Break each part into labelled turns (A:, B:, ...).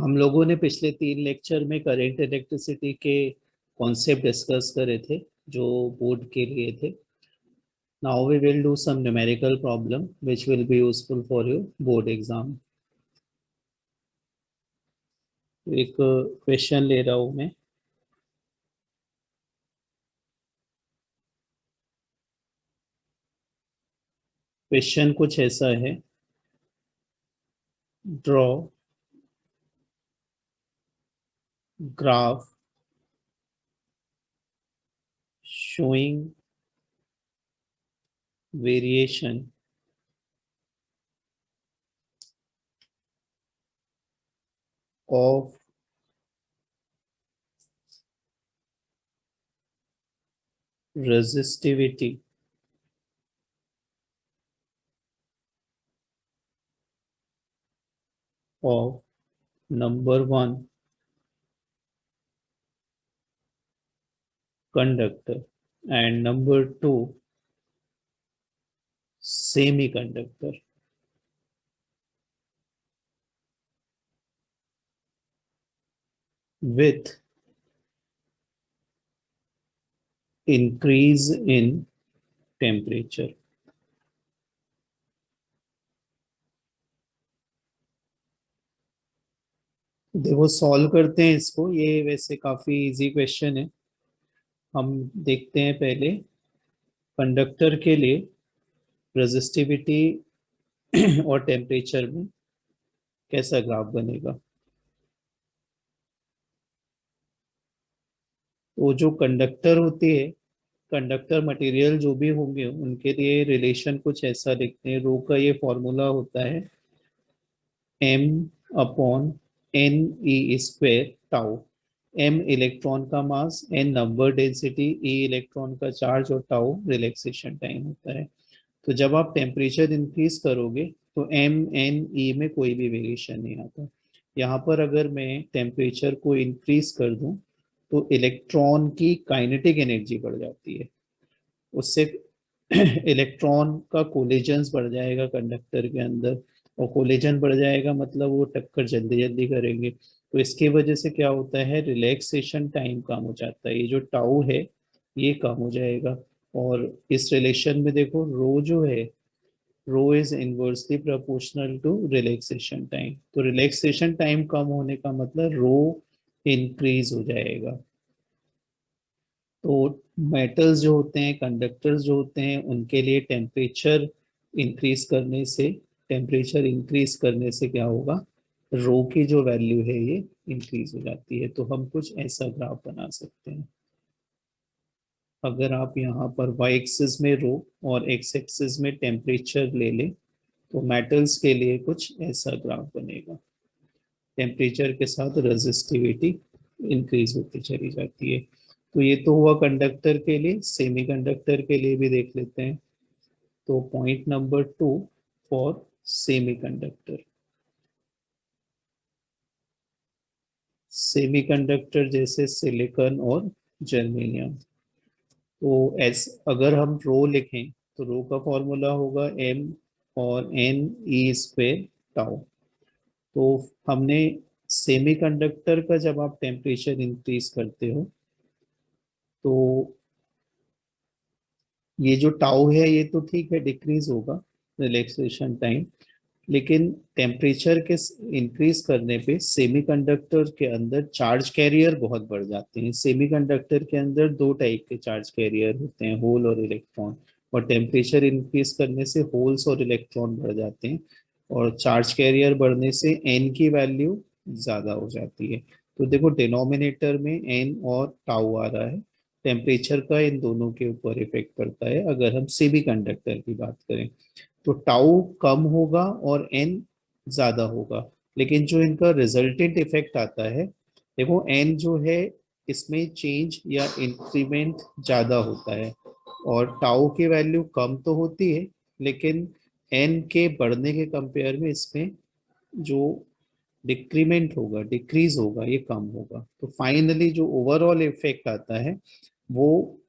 A: हम लोगों ने पिछले 3 लेक्चर में करंट इलेक्ट्रिसिटी के कॉन्सेप्ट डिस्कस करे थे जो बोर्ड के लिए थे. Now we will do some numerical problem which will be useful for your board exam. एक क्वेश्चन ले रहा हूं मैं. क्वेश्चन कुछ ऐसा है. Draw graph showing variation of resistivity of number 1 conductor and number 2 semiconductor with increase in temperature. देखो solve करते हैं इसको. ये वैसे काफी इजी क्वेश्चन है. हम देखते हैं पहले कंडक्टर के लिए रेजिस्टिविटी और टेम्परेचर में कैसा ग्राफ बनेगा. वो जो कंडक्टर होती है, कंडक्टर मटेरियल जो भी होंगे उनके लिए रिलेशन कुछ ऐसा लिखते हैं. रो का ये फॉर्मूला होता है m/n/e² टाउ. m इलेक्ट्रॉन का मास, n number density, e electron का चार्ज और टाउ रिलैक्सेशन टाइम होता है. तो जब आप टेम्परेचर इंक्रीज करोगे तो m/n/e में कोई भी वेरिएशन नहीं आता. यहाँ पर अगर मैं टेम्परेचर को इंक्रीज कर दूं तो इलेक्ट्रॉन की काइनेटिक एनर्जी बढ़ जाती है. उससे इलेक्ट्रॉन का कोलिजन्स बढ़ जाएगा कंडक्टर के अंदर, और कोलिजन बढ़ जाएगा मतलब वो टक्कर जल्दी जल्दी करेंगे. तो इसकी वजह से क्या होता है, रिलैक्सेशन टाइम कम हो जाता है. ये जो टाउ है ये कम हो जाएगा. और इस रिलेशन में देखो रो जो है, rho is inversely proportional to relaxation time. तो रिलैक्सेशन टाइम कम होने का मतलब रो इंक्रीज हो जाएगा. तो मेटल्स जो होते हैं, कंडक्टर्स जो होते हैं, उनके लिए टेम्परेचर इंक्रीज करने से क्या होगा, रो की जो वैल्यू है ये इंक्रीज हो जाती है. तो हम कुछ ऐसा ग्राफ बना सकते हैं. अगर आप यहाँ पर वाई एक्सिस में रो और एक्स एक्सिस में टेम्परेचर ले लें तो मेटल्स के लिए कुछ ऐसा ग्राफ बनेगा. टेम्परेचर के साथ रेजिस्टिविटी इंक्रीज होती चली जाती है. तो ये तो हुआ कंडक्टर के लिए. सेमीकंडक्टर के लिए भी देख लेते हैं. तो point number 2 for semiconductor. Semiconductor जैसे सिलिकॉन और जर्मेनियम. तो एस अगर हम रो लिखें तो रो का फॉर्मूला होगा m और n/e² टाउ. तो हमने सेमीकंडक्टर का जब आप टेम्परेचर इंक्रीज करते हो तो ये जो टाउ है ये तो ठीक है डिक्रीज होगा रिलैक्सेशन टाइम, लेकिन टेम्परेचर के इंक्रीज करने पे सेमीकंडक्टर के अंदर चार्ज कैरियर बहुत बढ़ जाते हैं. सेमीकंडक्टर के अंदर 2 टाइप के चार्ज कैरियर होते हैं, होल और इलेक्ट्रॉन. और टेम्परेचर इंक्रीज करने से होल्स और इलेक्ट्रॉन बढ़ जाते हैं, और चार्ज कैरियर बढ़ने से एन की वैल्यू ज़्यादा हो जाती है. तो देखो डिनोमिनेटर में एन और टाउ आ रहा है. टेम्परेचर का इन दोनों के ऊपर इफेक्ट पड़ता है अगर हम सेमीकंडक्टर की बात करें. तो टाउ कम होगा और एन ज्यादा होगा, लेकिन जो इनका रिजल्टेंट इफेक्ट आता है, देखो एन जो है इसमें चेंज या इंक्रीमेंट ज्यादा होता है, और टाउ की वैल्यू कम तो होती है लेकिन एन के बढ़ने के कंपेयर में इसमें जो डिक्रीमेंट होगा, डिक्रीज होगा, ये कम होगा. तो फाइनली जो ओवरऑल इफेक्ट आता है वो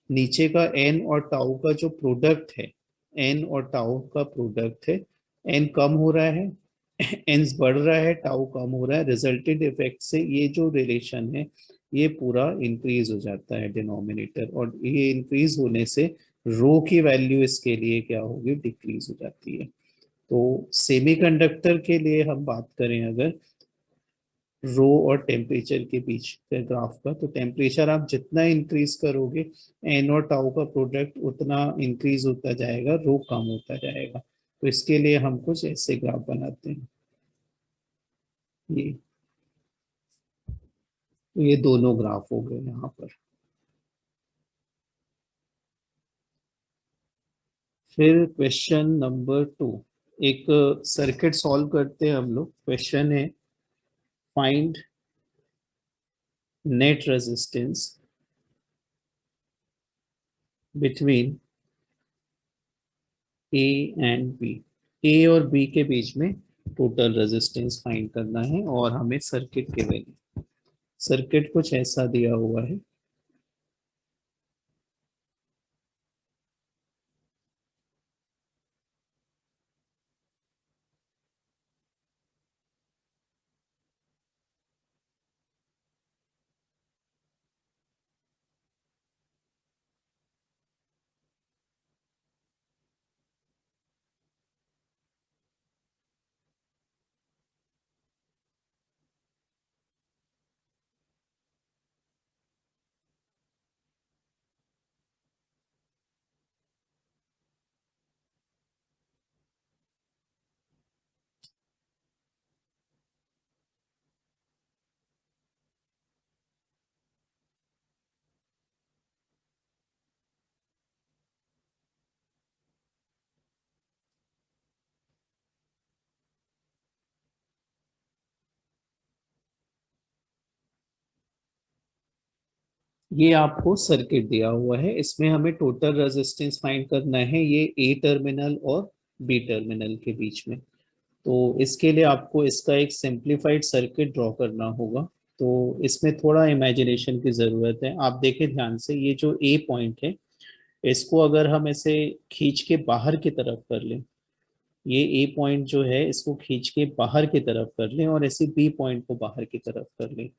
A: नीचे का एन और टाउ का जो प्रोडक्ट है, एन और टाउ का प्रोडक्ट है, एन कम हो रहा है एन्स बढ़ रहा है, टाउ कम हो रहा है, रिजल्टेंट इफेक्ट से ये जो रिलेशन है ये पूरा इंक्रीज हो जाता है डिनोमिनेटर, और ये इंक्रीज होने से रो की वैल्यू इसके लिए क्या होगी, डिक्रीज हो जाती है। तो सेमीकंडक्टर के लिए हम बात करें अगर रो और टेम्परेचर के बीच के ग्राफ का, तो टेम्परेचर आप जितना इंक्रीज करोगे एन और टाउ का प्रोडक्ट उतना इंक्रीज होता जाएगा, रो कम होता जाएगा। तो इसके लिए हम कुछ ऐसे ग्राफ बनाते हैं। ये तो ये दोनों ग्राफ हो गए यहाँ पर। फिर क्वेश्चन नंबर 2, एक सर्किट सॉल्व करते हैं हम लोग। क्वेश्चन है find net resistance between A and B. A और बी के बीच में टोटल रेजिस्टेंस फाइंड करना है, और हमें सर्किट के वैल्यू, सर्किट कुछ ऐसा दिया हुआ है। ये आपको सर्किट दिया हुआ है, इसमें हमें टोटल रेजिस्टेंस फाइंड करना है, ये ए टर्मिनल और बी टर्मिनल के बीच में। तो इसके लिए आपको इसका एक सिंप्लीफाइड सर्किट ड्रॉ करना होगा। तो इसमें थोड़ा इमेजिनेशन की ज़रूरत है। आप देखें ध्यान से, ये जो ए पॉइंट है इसको अगर हम ऐसे खींच के बाहर की तरफ कर लें, ये ए पॉइंट जो है इसको खींच के बाहर की तरफ कर लें और ऐसे बी पॉइंट को बाहर की तरफ कर लें,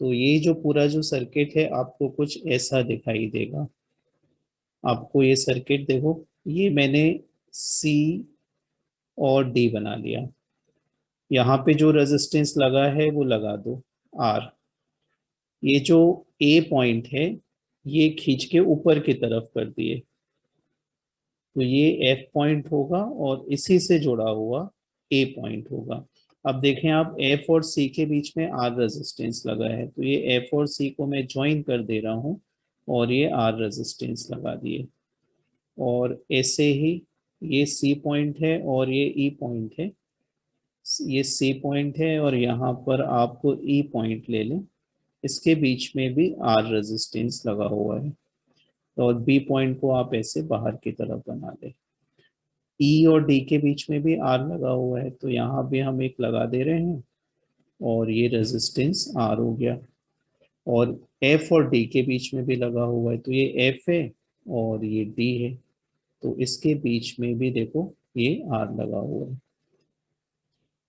A: तो ये जो पूरा जो सर्किट है आपको कुछ ऐसा दिखाई देगा। आपको ये सर्किट देखो, ये मैंने सी और डी बना लिया। यहाँ पे जो रेजिस्टेंस लगा है वो लगा दो, आर। ये जो ए पॉइंट है ये खींच के ऊपर की तरफ कर दिए, तो ये एफ पॉइंट होगा और इसी से जुड़ा हुआ ए पॉइंट होगा। अब देखें आप, एफ और सी के बीच में आर रेजिस्टेंस लगा है, तो ये एफ और सी को मैं ज्वाइन कर दे रहा हूँ और ये आर रेजिस्टेंस लगा दिए। और ऐसे ही ये सी पॉइंट है और ये ई पॉइंट है, ये सी पॉइंट है और यहाँ पर आप ई पॉइंट ले लें, इसके बीच में भी आर रेजिस्टेंस लगा हुआ है। और बी पॉइंट को आप ऐसे बाहर की तरफ बना लें। ई और डी के बीच में भी आर लगा हुआ है, तो यहाँ भी हम एक लगा दे रहे हैं और ये रेजिस्टेंस आर हो गया। और एफ और डी के बीच में भी लगा हुआ है, तो ये एफ है और ये डी है, तो इसके बीच में भी देखो ये आर लगा हुआ है।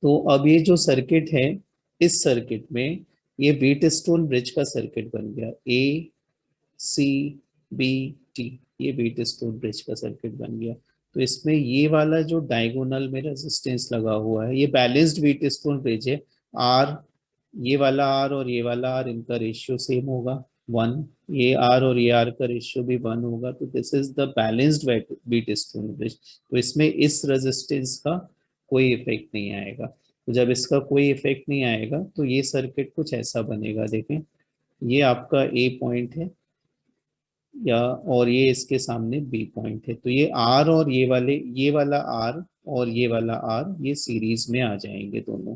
A: तो अब ये जो सर्किट है, इस सर्किट में ये व्हीट स्टोन ब्रिज का सर्किट बन गया। ए सी बी टी, ये व्हीट स्टोन ब्रिज का सर्किट बन गया। तो इसमें ये वाला जो डायगोनल में रेजिस्टेंस लगा हुआ है ये बैलेंस्ड व्हीट स्टोन ब्रिज है। आर, ये वाला आर और ये वाला आर, इनका रेशियो सेम होगा 1। ये आर और ये आर का रेशियो भी 1 होगा, तो this is the balanced wheat stone bridge. तो इसमें इस रेजिस्टेंस का कोई इफेक्ट नहीं आएगा। तो जब इसका कोई इफेक्ट नहीं आएगा तो ये सर्किट कुछ ऐसा बनेगा। देखें, ये आपका ए पॉइंट है या, और ये इसके सामने बी पॉइंट है, तो ये आर और ये वाले, ये वाला आर और ये वाला आर ये सीरीज में आ जाएंगे दोनों।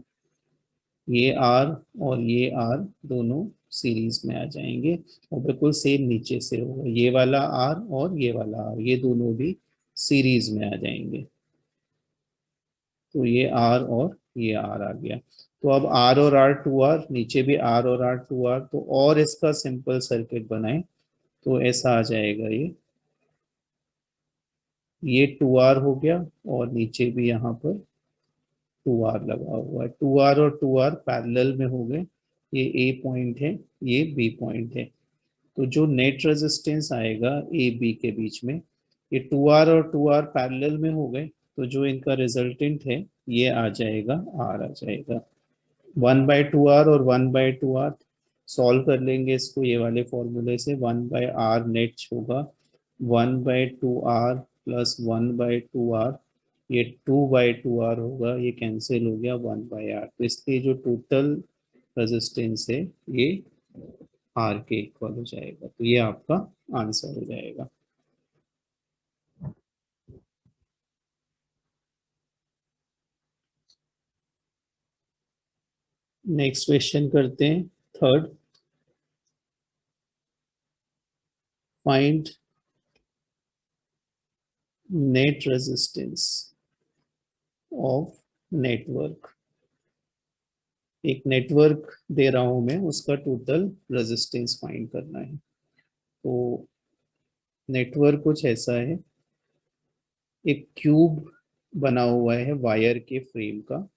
A: ये आर और ये आर दोनों सीरीज में आ जाएंगे और बिल्कुल सेम नीचे से होगा, ये वाला आर और ये वाला आर ये दोनों भी सीरीज में आ जाएंगे। तो ये आर और ये आर आ गया। तो अब आर और आर टू आर, नीचे भी आर और आर टू आर, तो और इसका सिंपल सर्किट बनाएं तो ऐसा आ जाएगा। ये 2R हो गया और नीचे भी यहाँ पर टू आर लगा हुआ है, टू आर और टू आर पैरेलल में हो गए, ये ए पॉइंट है, ये बी पॉइंट है। तो जो नेट रेजिस्टेंस आएगा ए बी के बीच में, ये टू आर और टू आर पैरेलल में हो गए, तो जो इनका रिजल्टेंट है ये आ जाएगा, आर आ जाएगा। 1/2r और 1/2r सॉल्व कर लेंगे इसको ये वाले फॉर्मूले से। 1/r नेट होगा 1/2r प्लस 1/2r, ये 2/2r होगा, ये कैंसिल हो गया 1/r, तो इसलिए जो टोटल रेजिस्टेंस है ये आर के इक्वल हो जाएगा। तो ये आपका आंसर हो जाएगा। नेक्स्ट क्वेश्चन करते हैं, third. Find net resistance of network. एक नेटवर्क दे रहा हूं मैं, उसका टोटल रेजिस्टेंस फाइंड करना है। तो नेटवर्क कुछ ऐसा है, एक क्यूब बना हुआ है वायर के फ्रेम का,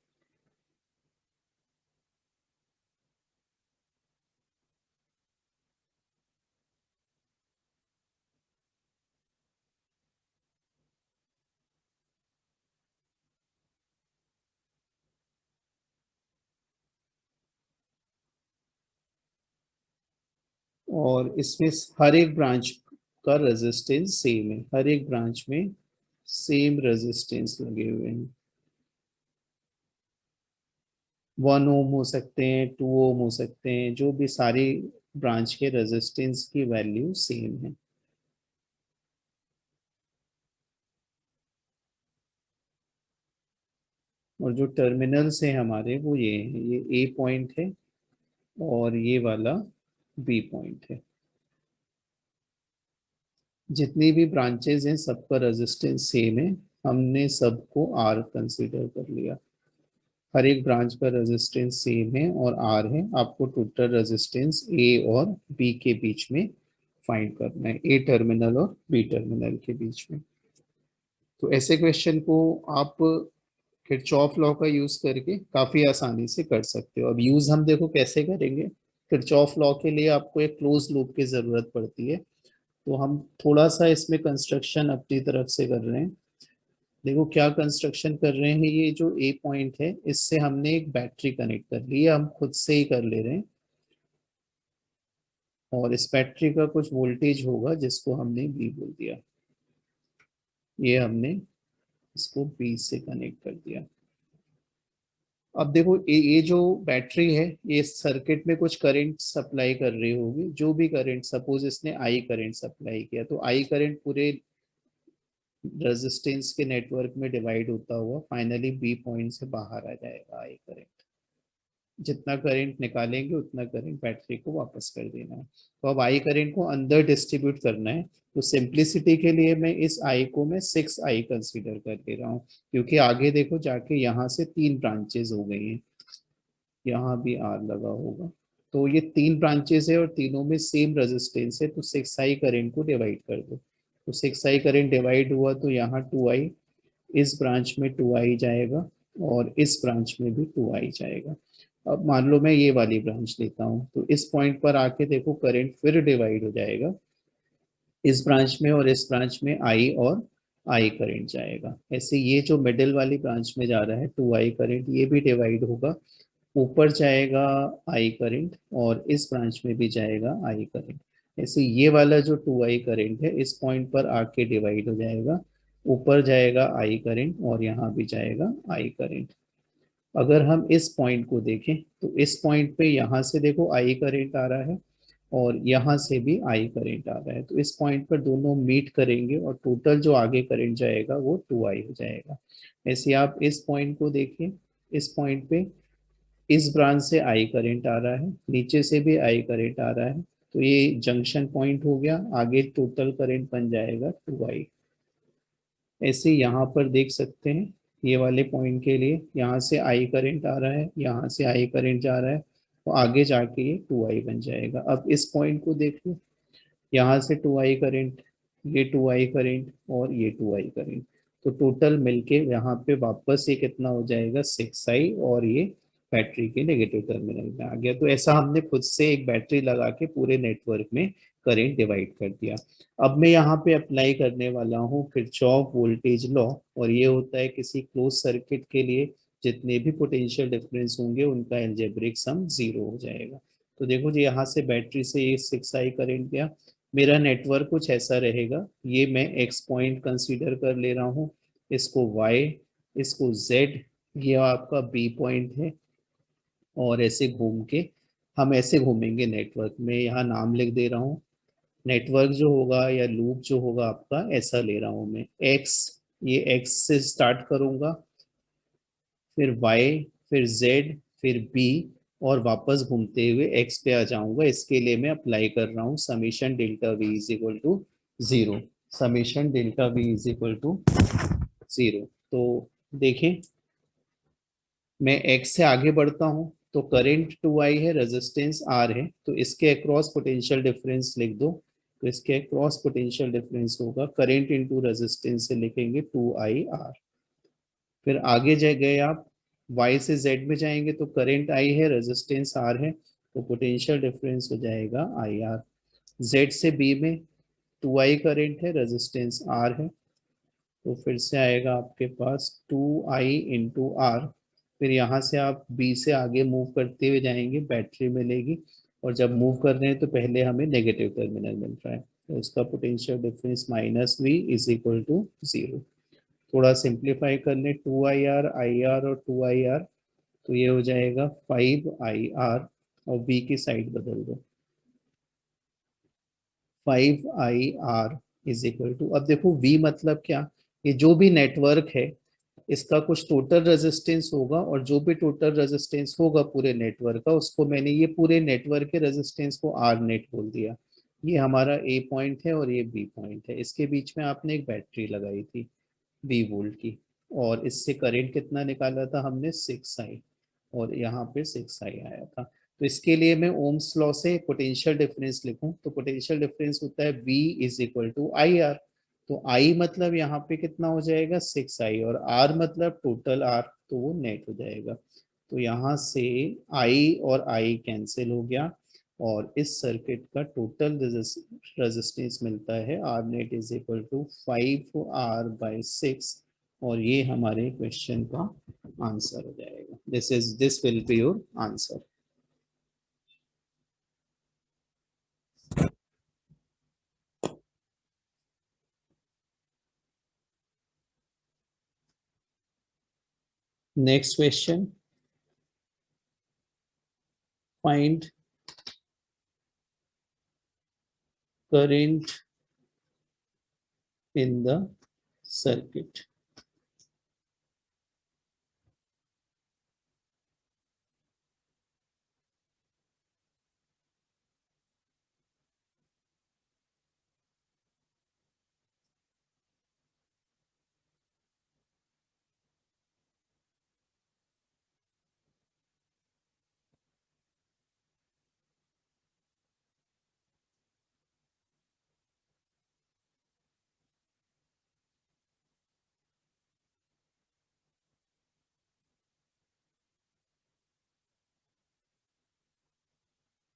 A: और इसमें हर एक ब्रांच का रेजिस्टेंस सेम है, हर एक ब्रांच में सेम रेजिस्टेंस लगे हुए हैं। 1 ओम हो सकते हैं, 2 ओम हो सकते हैं, जो भी सारी ब्रांच के रेजिस्टेंस की वैल्यू सेम है। और जो टर्मिनल्स हैं हमारे वो ये हैं, ये ए पॉइंट है और ये वाला बी पॉइंट है। जितनी भी ब्रांचेज हैं सबका रेजिस्टेंस सेम है, हमने सबको आर कंसीडर कर लिया। हर एक ब्रांच का रेजिस्टेंस सेम है और आर है। आपको टोटल रेजिस्टेंस ए और बी के बीच में फाइंड करना है, ए टर्मिनल और बी टर्मिनल के बीच में। तो ऐसे क्वेश्चन को आप किरचॉफ लॉ का यूज करके काफी आसानी से कर सकते हो। अब यूज हम देखो कैसे करेंगे। किरचॉफ लॉ के लिए आपको एक क्लोज लूप की जरूरत पड़ती है, तो हम थोड़ा सा इसमें कंस्ट्रक्शन अपनी तरफ से कर रहे हैं। देखो क्या कंस्ट्रक्शन कर रहे हैं, ये जो ए पॉइंट है इससे हमने एक बैटरी कनेक्ट कर ली है, हम खुद से ही कर ले रहे हैं। और इस बैटरी का कुछ वोल्टेज होगा जिसको हमने बी बोल दिया, ये हमने इसको बी से कनेक्ट कर दिया। अब देखो ये जो बैटरी है ये सर्किट में कुछ करंट सप्लाई कर रही होगी, जो भी करंट, सपोज इसने आई करंट सप्लाई किया, तो आई करंट पूरे रेजिस्टेंस के नेटवर्क में डिवाइड होता हुआ फाइनली बी पॉइंट से बाहर आ जाएगा आई करंट। जितना करंट निकालेंगे उतना करंट बैटरी को वापस कर देना है। तो अब आई करंट को अंदर डिस्ट्रीब्यूट करना है, तो सिंप्लिसिटी के लिए मैं इस आई को मैं 6i कंसीडर कर दे रहा हूँ, क्योंकि आगे देखो जाके यहाँ से 3 ब्रांचेज हो गई हैं, यहाँ भी आर लगा होगा। तो ये 3 ब्रांचेज है और तीनों में सेम रेजिस्टेंस है, तो 6i करंट को डिवाइड कर दो। तो 6i करंट डिवाइड हुआ तो यहाँ 2i, इस ब्रांच में 2i जाएगा और इस ब्रांच में भी 2i जाएगा। अब मान लो मैं ये वाली ब्रांच लेता हूँ, तो इस पॉइंट पर आके देखो करंट फिर डिवाइड हो जाएगा, इस ब्रांच में और इस ब्रांच में आई और आई करंट जाएगा। ऐसे ये जो मिडिल वाली ब्रांच में जा रहा है 2i करंट, ये भी डिवाइड होगा, ऊपर जाएगा आई करंट और इस ब्रांच में भी जाएगा आई करंट। ऐसे ये वाला जो 2i करंट है इस पॉइंट पर आके डिवाइड हो जाएगा, ऊपर जाएगा आई करंट और यहाँ भी जाएगा आई करंट। अगर हम इस पॉइंट को देखें तो इस पॉइंट पे यहाँ से देखो आई करंट आ रहा है और यहाँ से भी आई करंट आ रहा है, तो इस पॉइंट पर दोनों मीट करेंगे और टोटल जो आगे करंट जाएगा वो 2i हो जाएगा। ऐसे आप इस पॉइंट को देखिए, इस पॉइंट पे इस ब्रांच से आई करंट आ रहा है, नीचे से भी आई करंट आ रहा है, तो ये जंक्शन पॉइंट हो गया, आगे टोटल करंट बन जाएगा 2i। ऐसे यहाँ पर देख सकते हैं, ये वाले पॉइंट के लिए यहाँ से आई करंट आ रहा है, यहाँ से आई करंट जा रहा है, तो आगे जाके ये 2i बन जाएगा। अब इस पॉइंट को देख लो, यहाँ से 2i करंट, ये 2i करंट और ये 2i करंट, तो टोटल मिलके यहाँ पे वापस ये कितना हो जाएगा 6i, और ये बैटरी के नेगेटिव टर्मिनल में आ गया। तो ऐसा हमने खुद से एक बैटरी लगा के पूरे नेटवर्क में करंट डिवाइड कर दिया। अब मैं यहाँ पे अप्लाई करने वाला हूँ किरचॉफ वोल्टेज लॉ, और ये होता है किसी क्लोज सर्किट के लिए जितने भी पोटेंशियल डिफरेंस होंगे उनका एल्जेब्रिक सम 0 हो जाएगा। तो देखो जी, यहाँ से बैटरी से ये 6i करंट गया। मेरा नेटवर्क कुछ ऐसा रहेगा, ये मैं x पॉइंट कंसीडर कर ले रहा हूँ, इसको y, इसको z, ये आपका b पॉइंट है, और ऐसे घूम के हम ऐसे घूमेंगे नेटवर्क में। यहाँ नाम लिख दे रहा हूँ, नेटवर्क जो होगा या लूप जो होगा आपका ऐसा ले रहा हूँ मैं। x, ये x से स्टार्ट करूंगा, फिर y, फिर z, फिर b, और वापस घूमते हुए x पे आ जाऊंगा। इसके लिए मैं अप्लाई कर रहा हूँ summation delta v is equal to 0। Summation delta v is equal to 0। तो देखें, मैं x से आगे बढ़ता हूँ तो करंट 2i है, रेजिस्टेंस r है, तो इसके अक्रॉस पोटेंशियल डिफरेंस लिख दो। तो इसके अक्रॉस पोटेंशियल डिफरेंस होगा करंट इंटू रेजिस्टेंस से लिखेंगे 2ir। फिर आगे जा गए आप, y से z में जाएंगे तो करंट i है, रेजिस्टेंस r है, तो पोटेंशियल डिफरेंस हो जाएगा ir। z से b में 2i करंट है, रेजिस्टेंस r है, तो फिर से आएगा आपके पास 2i इंटू आर। फिर यहाँ से आप b से आगे मूव करते हुए जाएंगे, बैटरी मिलेगी, और जब मूव कर रहे हैं तो पहले हमें नेगेटिव टर्मिनल मिल रहा है, तो उसका potential difference minus v is equal to 0। थोड़ा सिंप्लीफाई कर लें, 2ir, ir और 2ir, तो ये हो जाएगा 5ir, और v की साइड बदल दो, 5ir इज इक्वल टू, अब देखो v मतलब क्या, ये जो भी नेटवर्क है इसका कुछ टोटल रेजिस्टेंस होगा, और जो भी टोटल रेजिस्टेंस होगा पूरे नेटवर्क का, उसको मैंने ये पूरे नेटवर्क के रेजिस्टेंस को आर नेट बोल दिया। ये हमारा ए पॉइंट है और ये बी पॉइंट है, इसके बीच में आपने एक बैटरी लगाई थी 20 वोल्ट की, और इससे करंट कितना निकाला था हमने 6i, और यहाँ पे 6i आया था। तो इसके लिए मैं ओम्स लॉ से पोटेंशियल डिफरेंस लिखूं, तो पोटेंशियल डिफरेंस होता है v is equal to I R. तो I मतलब यहाँ पे कितना हो जाएगा 6i, और R मतलब टोटल R, तो वो नेट हो जाएगा। तो यहाँ से I और I कैंसिल हो गया, और इस सर्किट का टोटल रेजिस्टेंस मिलता है R net is equal to 5R/6, और ये हमारे क्वेश्चन का आंसर हो जाएगा। This will be your answer. Next question, find current in the circuit।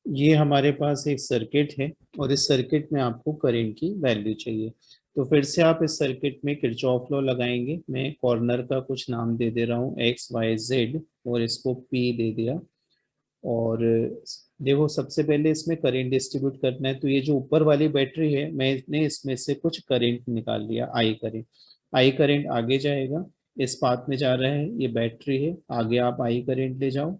A: ये हमारे पास एक सर्किट है, और इस सर्किट में आपको करंट की वैल्यू चाहिए। तो फिर से आप इस सर्किट में किरचॉफ लॉ लगाएंगे। मैं कॉर्नर का कुछ नाम दे दे रहा हूँ एक्स वाई जेड, और इसको पी दे दिया। और देखो, सबसे पहले इसमें करंट डिस्ट्रीब्यूट करना है, तो ये जो ऊपर वाली बैटरी है मैंने इसमें से कुछ करंट निकाल लिया, आई करंट। आई करंट आगे जाएगा, इस पाथ में जा रहा है, ये बैटरी है, आगे आप आई करंट ले जाओ,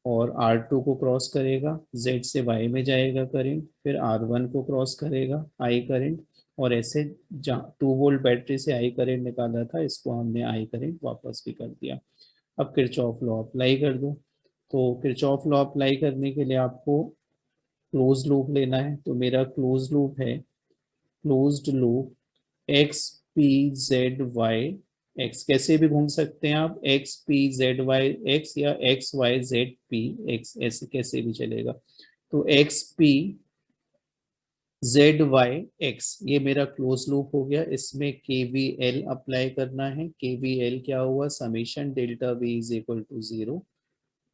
A: और R2 को क्रॉस करेगा, Z से Y में जाएगा करंट, फिर R1 को क्रॉस करेगा I करंट, और ऐसे 2 वोल्ट बैटरी से I करंट निकाला था, इसको हमने I करंट वापस भी कर दिया। अब किरचॉफ लॉ अप्लाई कर दो। तो किरचॉफ लॉ अप्लाई करने के लिए आपको क्लोज लूप लेना है, तो मेरा क्लोज लूप है, closed loop X P Z Y X, कैसे भी घूम सकते हैं आप, X P Z Y X या X Y Z P X, ऐसे कैसे भी चलेगा। तो X P Z Y X, ये मेरा क्लोज लूप हो गया। इसमें के वी एल अप्लाई करना है। के वी एल क्या हुआ, summation delta V is equal to zero.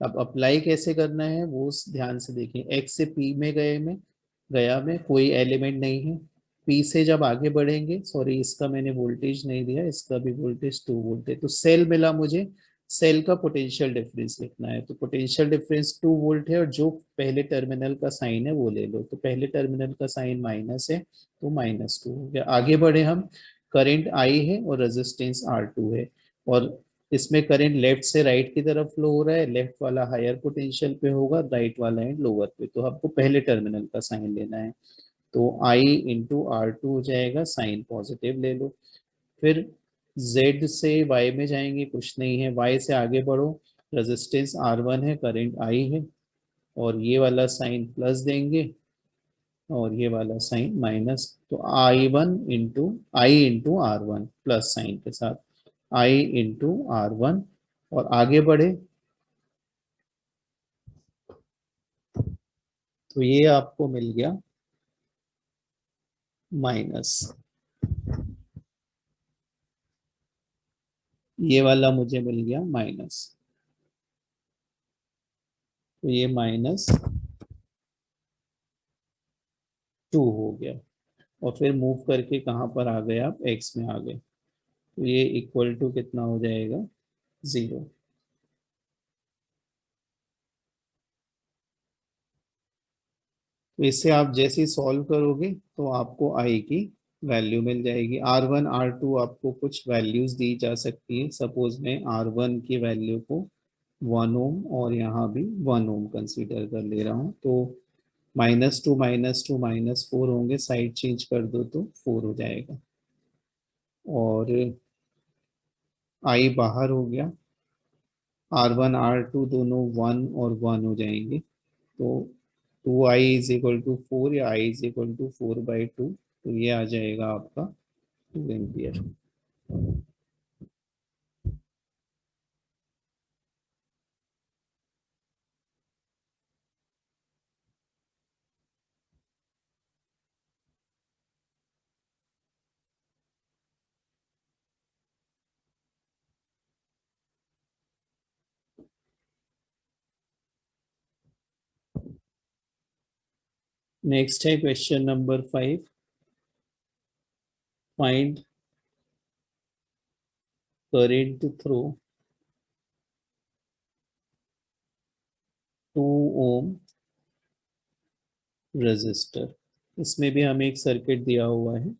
A: अब अप्लाई कैसे करना है वो ध्यान से देखें। एक्स से पी में गया में कोई एलिमेंट नहीं है। पी से जब आगे बढ़ेंगे, सॉरी इसका मैंने वोल्टेज नहीं दिया, इसका भी वोल्टेज 2 वोल्ट है, तो सेल मिला मुझे। सेल का पोटेंशियल डिफरेंस लिखना है, तो पोटेंशियल डिफरेंस 2 वोल्ट है, और जो पहले टर्मिनल का साइन है वो ले लो। तो पहले टर्मिनल का साइन माइनस है, तो -2 हो गया। आगे बढ़े हम, करंट आई है और रेजिस्टेंस R2 है, और इसमें करंट लेफ्ट से राइट की तरफ फ्लो हो रहा है। लेफ्ट वाला हायर पोटेंशियल पे होगा, राइट वाला है लोअर पे। तो आपको पहले टर्मिनल का साइन लेना है, तो I इंटू R2 हो जाएगा, साइन पॉजिटिव ले लो। फिर Z से Y में जाएंगे, कुछ नहीं है। Y से आगे बढ़ो, रेजिस्टेंस R1 है, करंट I है, और ये वाला साइन प्लस देंगे और ये वाला साइन माइनस। तो I into R1 plus sign के साथ, I इंटू R1, और आगे बढ़े तो ये आपको मिल गया माइनस। ये वाला मुझे मिल गया माइनस, तो ये -2 हो गया। और फिर मूव करके कहाँ पर आ गए आप, एक्स में आ गए, तो ये इक्वल टू कितना हो जाएगा, 0। तो इससे आप जैसे ही सॉल्व करोगे तो आपको आई की वैल्यू मिल जाएगी। R1 R2 आपको कुछ वैल्यूज दी जा सकती है। सपोज मैं R1 की वैल्यू को 1 ओम और यहाँ भी 1 ओम कंसीडर कर ले रहा हूँ, तो -2 -2 -4 होंगे, साइड चेंज कर दो तो 4 हो जाएगा। और आई बाहर हो गया, R1 R2 दोनों 1 और 1 हो जाएंगे, तो 2I = 4 या I = 4/2, तो ये आ जाएगा आपका 2 एम्पियर। नेक्स्ट है question number 5। Find current through 2 ohm resistor. इसमें भी हमें एक सर्किट दिया हुआ है।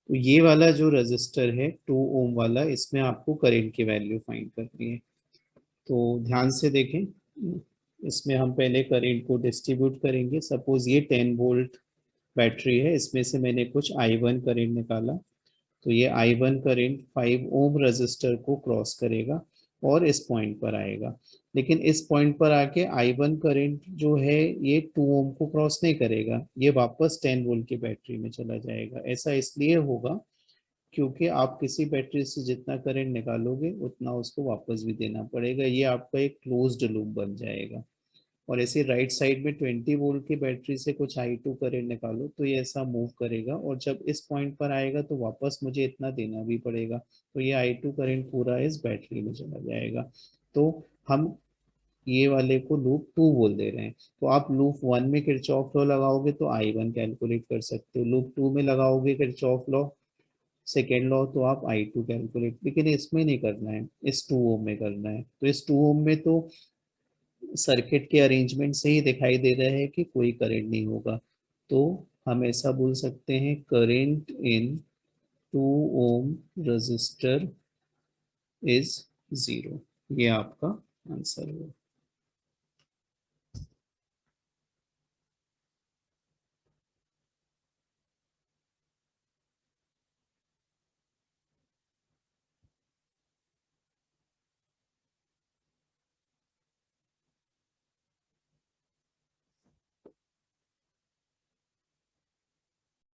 A: तो ये वाला जो रेजिस्टर है 2 ओम वाला, इसमें आपको करंट की वैल्यू फाइंड करनी है। तो ध्यान से देखें, इसमें हम पहले करंट को डिस्ट्रीब्यूट करेंगे। सपोज ये 10 वोल्ट बैटरी है, इसमें से मैंने कुछ I1 करंट निकाला, तो ये I1 करंट 5 ओम रेजिस्टर को क्रॉस करेगा और इस पॉइंट पर आएगा। लेकिन इस पॉइंट पर आके I1 करंट जो है ये 2 ओम को क्रॉस नहीं करेगा, ये वापस 10 वोल्ट की बैटरी में चला जाएगा। ऐसा इसलिए होगा क्योंकि आप किसी बैटरी से जितना करंट निकालोगे उतना उसको वापस भी देना पड़ेगा। ये आपका एक क्लोज्ड लूप बन जाएगा। और ऐसे राइट साइड में 20 वोल्ट की बैटरी से कुछ I2 करंट निकालो तो ये ऐसा मूव करेगा, और जब इस पॉइंट पर आएगा तो वापस मुझे इतना देना भी पड़ेगा, तो ये I2 करंट पूरा इस बैटरी में चला जाएगा। तो हम ये वाले को लूप 2 बोल दे रहे हैं। तो आप लूप 1 में किरचॉफ लॉ लगाओगे तो I1 कैलकुलेट कर सकते हो, लूप 2 में लगाओगे किरचॉफ लॉ सेकेंड लॉ तो आप I2 कैलकुलेट, लेकिन इसमें नहीं करना है, इस 2 ओम में करना है। तो इस 2 ओम में तो सर्किट के अरेंजमेंट से ही दिखाई दे रहा है कि कोई करंट नहीं होगा। तो हम ऐसा बोल सकते हैं, current in 2 ohm resistor is 0। ये आपका आंसर है।